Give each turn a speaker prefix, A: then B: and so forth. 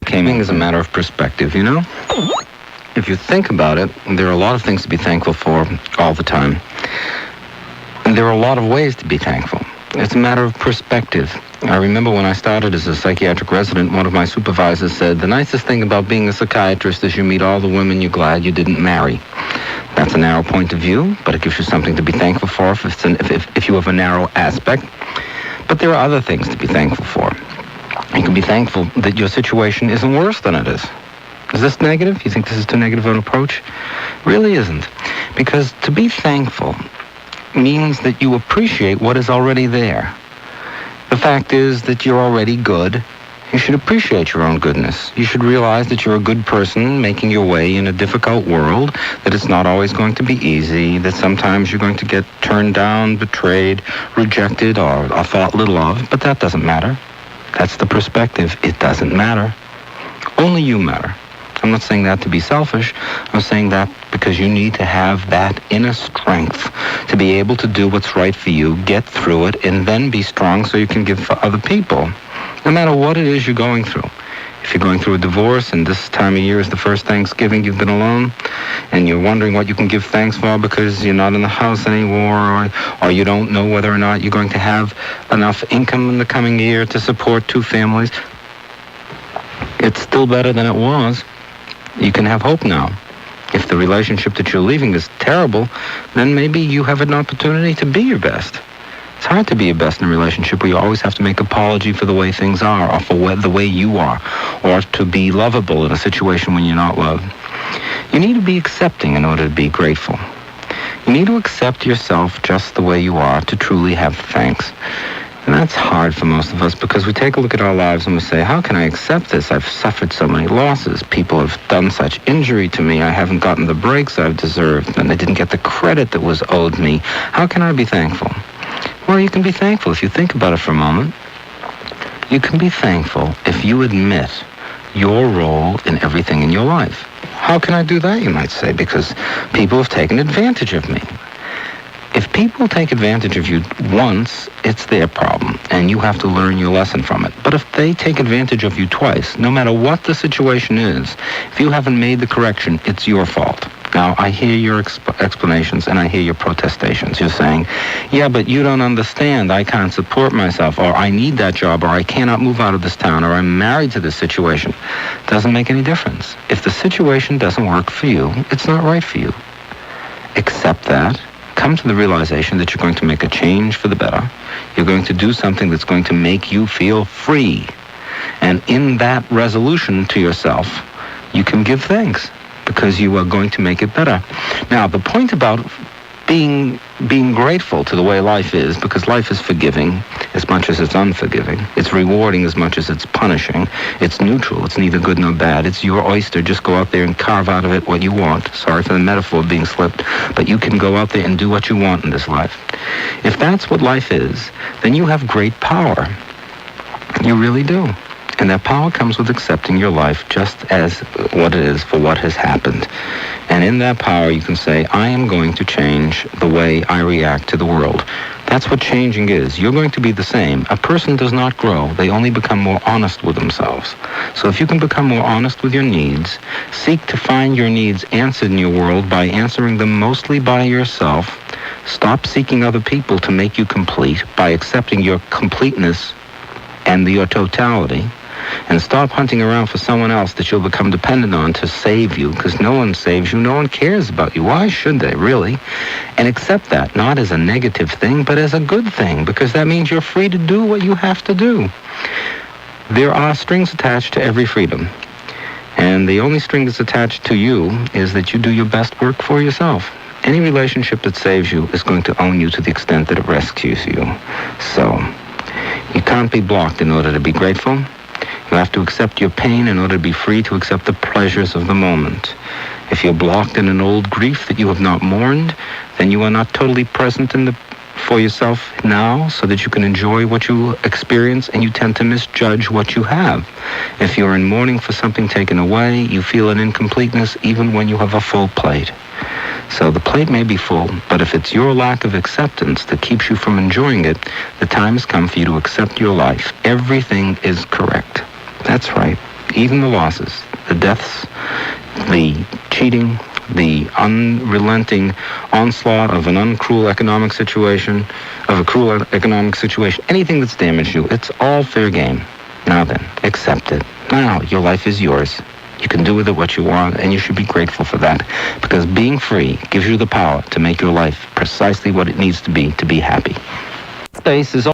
A: Gaming is a matter of perspective, you know? If you think about it, there are a lot of things to be thankful for all the time. And there are a lot of ways to be thankful. It's a matter of perspective. I remember when I started as a psychiatric resident, one of my supervisors said, the nicest thing about being a psychiatrist is you meet all the women you're glad you didn't marry. That's a narrow point of view, but it gives you something to be thankful for if you have a narrow aspect. But there are other things to be thankful for. You can be thankful that your situation isn't worse than it is. Is this negative? You think this is too negative an approach? Really isn't. Because to be thankful means that you appreciate what is already there. The fact is that you're already good. You should appreciate your own goodness. You should realize that you're a good person making your way in a difficult world, that it's not always going to be easy, that sometimes you're going to get turned down, betrayed, rejected, or thought little of, but that doesn't matter. That's the perspective. It doesn't matter. Only you matter. I'm not saying that to be selfish. I'm saying that because you need to have that inner strength to be able to do what's right for you, get through it, and then be strong so you can give for other people, no matter what it is you're going through. If you're going through a divorce and this time of year is the first Thanksgiving you've been alone, and you're wondering what you can give thanks for because you're not in the house anymore, or you don't know whether or not you're going to have enough income in the coming year to support 2 families, it's still better than it was. You can have hope now. If the relationship that you're leaving is terrible, then maybe you have an opportunity to be your best. It's hard to be your best in a relationship where you always have to make apology for the way things are, or for the way you are, or to be lovable in a situation when you're not loved. You need to be accepting in order to be grateful. You need to accept yourself just the way you are to truly have thanks. And that's hard for most of us because we take a look at our lives and we say, how can I accept this? I've suffered so many losses. People have done such injury to me. I haven't gotten the breaks I've deserved, and I didn't get the credit that was owed me. How can I be thankful? Well, you can be thankful if you think about it for a moment. You can be thankful if you admit your role in everything in your life. How can I do that, you might say? Because people have taken advantage of me. If people take advantage of you once, it's their problem, and you have to learn your lesson from it. But if they take advantage of you twice, no matter what the situation is, if you haven't made the correction, it's your fault. Now, I hear your explanations and I hear your protestations. You're saying, yeah, but you don't understand. I can't support myself, or I need that job, or I cannot move out of this town, or I'm married to this situation. Doesn't make any difference. If the situation doesn't work for you, it's not right for you. Accept that. Come to the realization that you're going to make a change for the better. You're going to do something that's going to make you feel free. And in that resolution to yourself, you can give thanks because you are going to make it better. Now, the point about being grateful to the way life is, because life is forgiving as much as it's unforgiving. It's rewarding as much as it's punishing. It's neutral. It's neither good nor bad. It's your oyster. Just go out there and carve out of it what you want. Sorry for the metaphor being slipped, but you can go out there and do what you want in this life. If that's what life is, then you have great power. You really do. And that power comes with accepting your life just as what it is for what has happened. And in that power, you can say, I am going to change the way I react to the world. That's what changing is. You're going to be the same. A person does not grow. They only become more honest with themselves. So if you can become more honest with your needs, seek to find your needs answered in your world by answering them mostly by yourself. Stop seeking other people to make you complete by accepting your completeness and your totality. And stop hunting around for someone else that you'll become dependent on to save you, because no one saves you, no one cares about you. Why should they, really? And accept that, not as a negative thing, but as a good thing, because that means you're free to do what you have to do. There are strings attached to every freedom. And the only string that's attached to you is that you do your best work for yourself. Any relationship that saves you is going to own you to the extent that it rescues you. So, you can't be blocked in order to be grateful. You have to accept your pain in order to be free to accept the pleasures of the moment. If you're blocked in an old grief that you have not mourned, then you are not totally present for yourself now so that you can enjoy what you experience, and you tend to misjudge what you have. If you're in mourning for something taken away, you feel an incompleteness even when you have a full plate. So the plate may be full, but if it's your lack of acceptance that keeps you from enjoying it, the time has come for you to accept your life. Everything is correct. That's right. even the losses, the deaths, the cheating, the unrelenting onslaught of an uncruel economic situation, anything that's damaged you, it's all fair game. Now then, accept it. Now, your life is yours. You can do with it what you want, and you should be grateful for that, because being free gives you the power to make your life precisely what it needs to be happy. Space is